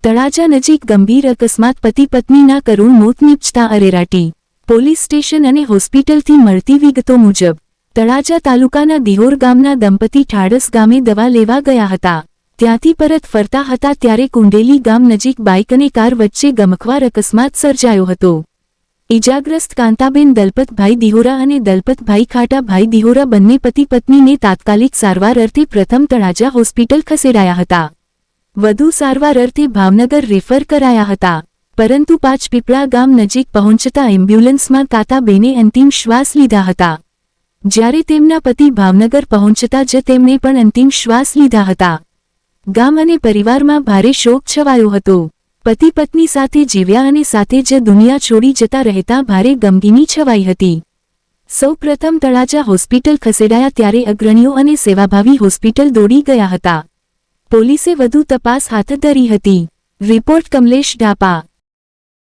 તળાજા નજીક ગંભીર અકસ્માત, પતિ પત્નીના કરુણ મોત નીપજતા અરેરાટી. પોલીસ સ્ટેશન અને હોસ્પિટલથી મળતી વિગતો મુજબ તળાજા તાલુકાના દિહોર ગામના દંપતી ઠાડસ ગામે દવા લેવા ગયા હતા. ત્યાંથી પરત ફરતા હતા ત્યારે કુંડેલી ગામ નજીક બાઇક અને કાર વચ્ચે ગમખ્વાર અકસ્માત સર્જાયો હતો. ઇજાગ્રસ્ત કાંતાબેન દલપતભાઈ દિહોરા અને દલપતભાઈ ખાટાભાઈ દિહોરા બંને પતિ પત્નીને તાત્કાલિક સારવાર અર્થે પ્રથમ તળાજા હોસ્પિટલ ખસેડાયા હતા. વધુ સારવાર અર્થે ભાવનગર રેફર કરાયા હતા, પરંતુ પાંચપીપળા ગામ નજીક પહોંચતા એમ્બ્યુલન્સમાં કાંતાબેને અંતિમ શ્વાસ લીધા હતા. જ્યારે તેમના પતિ ભાવનગર પહોંચતા જ તેમણે પણ અંતિમ શ્વાસ લીધા હતા. ગામ અને પરિવારમાં ભારે શોક છવાયો હતો. પતિ પત્ની સાથે જીવ્યા અને સાથે જ દુનિયા છોડી જતા રહેતા ભારે ગમગીની છવાઈ હતી. સૌ પ્રથમ તળાજા હોસ્પિટલ ખસેડાયા ત્યારે અગ્રણીઓ અને સેવાભાવી હોસ્પિટલ દોડી ગયા હતા. પોલીસે વધુ તપાસ હાથ ધરી હતી. રિપોર્ટ કમલેશ ઢાપા.